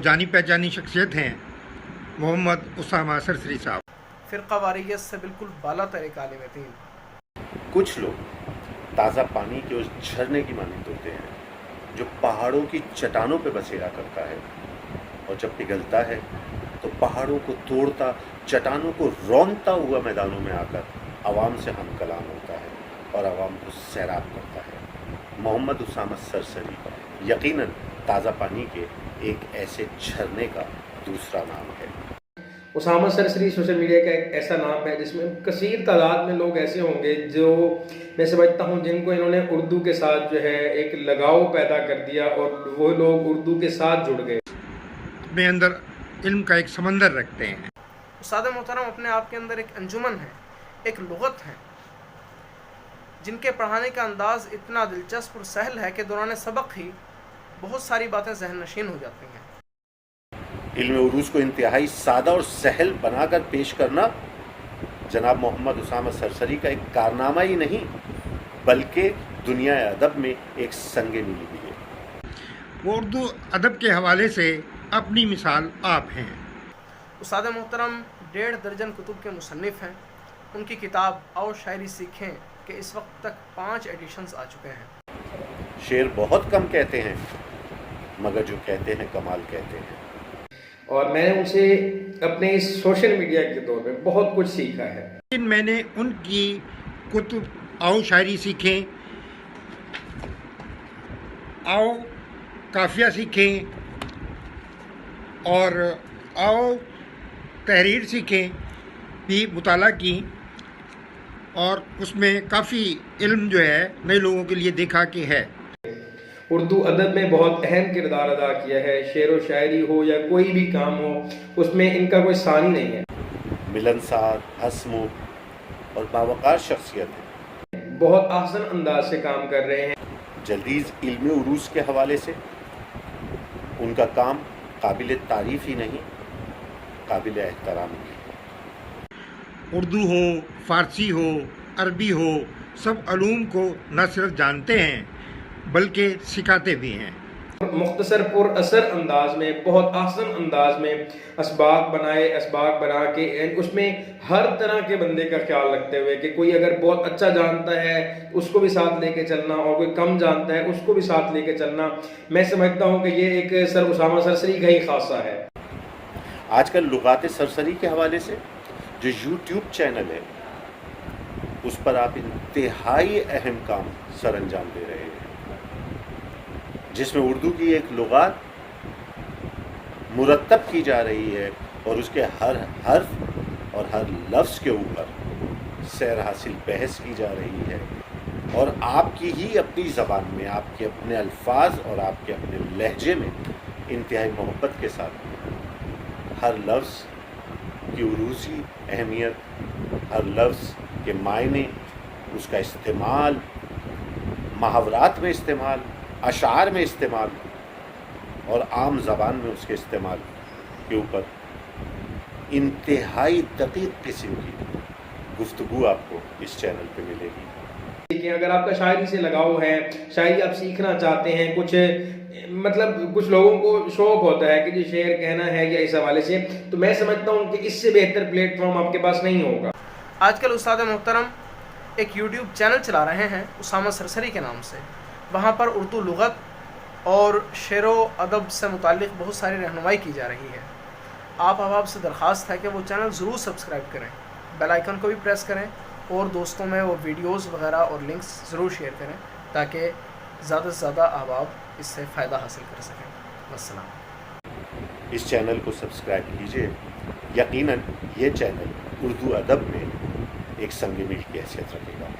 जानी पहचानी शख्सियत हैं मोहम्मद उसामा सरसरी साहब। फ़िरक़ा वारियत से बिल्कुल बाला तरीक़ा आलिम दीन। कुछ लोग ताज़ा पानी के उस झरने की मानंद होते हैं जो पहाड़ों की चट्टानों पर बसेरा करता है और जब पिघलता है तो पहाड़ों को तोड़ता, चट्टानों को रौंदता हुआ मैदानों में आकर आवाम से हम कलाम होता है और आवाम को सैराब करता है। मोहम्मद उसामा सरसरी यकीनन ताज़ा पानी के एक ऐसे झरने का दूसरा नाम है। उसामा सरसरी सोशल मीडिया का एक ऐसा नाम है जिसमें कसीर तादाद में लोग ऐसे होंगे जो मैं समझता हूँ जिनको इन्होंने उर्दू के साथ जो है एक लगाव पैदा कर दिया और वो लोग उर्दू के साथ जुड़ गए, अपने अंदर इल्म का एक समंदर रखते हैं। उस्ताद मोहतरम अपने आप के अंदर एक अंजुमन है, एक लुगत है, जिनके पढ़ाने का अंदाज़ इतना दिलचस्प और सहल है कि दौरान सबक ही बहुत सारी बातें जहन नशीन हो जाती हैं। इल्म उरूज को इंतहाई सादा और सहल बनाकर पेश करना जनाब मोहम्मद उसामा सरसरी का एक कारनामा ही नहीं बल्कि दुनिया अदब में एक संगे मिली भी है। वो उर्दू अदब के हवाले से अपनी मिसाल आप हैं। उस्ताद मोहतरम 1.5 दर्जन कुतुब के मुसन्निफ़ हैं। उनकी किताब आओ शायरी सीखें कि इस वक्त तक 5 एडिशंस आ चुके हैं। शेर बहुत कम कहते हैं मगर जो कहते हैं कमाल कहते हैं। और मैंने उनसे अपने इस सोशल मीडिया के दौर में बहुत कुछ सीखा है। लेकिन मैंने उनकी कुतुब आओ शायरी सीखें, आओ काफिया सीखें और आओ तहरीर सीखें भी मुताला की और उसमें काफ़ी इल्म जो है नए लोगों के लिए देखा कि है। उर्दू अदब में बहुत अहम किरदार अदा किया है। शेर व शायरी हो या कोई भी काम हो उसमें इनका कोई सानी नहीं है। मिलनसार, हंसमुख और बावकार शख्सियत है। बहुत आसान अंदाज से काम कर रहे हैं। जदीद इल्म उरूज के हवाले से उनका काम काबिल तारीफ़ ही नहीं काबिल एहतराम भी। उर्दू हो, फ़ारसी हो, अरबी हो, सब अलूम को न सिर्फ जानते हैं बल्कि सिखाते भी हैं। मुख्तसर पुर असर अंदाज में, बहुत आसान अंदाज में असबाक बना के उसमें हर तरह के बंदे का ख्याल रखते हुए कि कोई अगर बहुत अच्छा जानता है उसको भी साथ लेके चलना और कोई कम जानता है उसको भी साथ लेके चलना, मैं समझता हूँ कि ये एक सर उसामा सरसरी का ही खासा है। आजकल लुगात सरसरी के हवाले से जो यूट्यूब चैनल है उस पर आप इंतहाई अहम काम सर अंजाम दे रहे हैं जिसमें उर्दू की एक लुगात मुरत्तब की जा रही है और उसके हर हर्फ और हर लफ्ज़ के ऊपर सैर हासिल बहस की जा रही है और आपकी ही अपनी ज़बान में, आपके अपने अल्फाज और आपके अपने लहजे में इंतहाई मोहब्बत के साथ हर लफ्ज़ की उरूसी अहमियत, हर लफ्ज़ के मायने, उसका इस्तेमाल, मुहावरात में इस्तेमाल, अशार में इस्तेमाल और आम ज़बान में उसके इस्तेमाल के ऊपर इंतहाई दक़ीक़ किस्म की गुफ्तगू आपको इस चैनल पे मिलेगी। कि अगर आपका शायरी से लगाव है, शायरी आप सीखना चाहते हैं, कुछ लोगों को शौक होता है कि जो शेर कहना है या इस हवाले से, तो मैं समझता हूँ कि इससे बेहतर प्लेटफॉर्म आपके पास नहीं होगा। आजकल उस्ताद मोहतरम एक यूट्यूब चैनल चला रहे हैं उसामा सरसरी के नाम से। वहाँ पर उर्दू लुग़त और शेर व अदब से मुताल्लिक़ बहुत सारी रहनुमाई की जा रही है। आप अहबाब से दरख्वास्त है कि वो चैनल ज़रूर सब्सक्राइब करें, बेल आइकन को भी प्रेस करें और दोस्तों में वो वीडियोस वगैरह और लिंक्स ज़रूर शेयर करें ताकि ज़्यादा से ज़्यादा अहबाब इससे फ़ायदा हासिल कर सकें। वस्सलाम। इस चैनल को सब्सक्राइब कीजिए। यकीनन ये चैनल उर्दू अदब में एक संग मील की हैसियत रखेगा।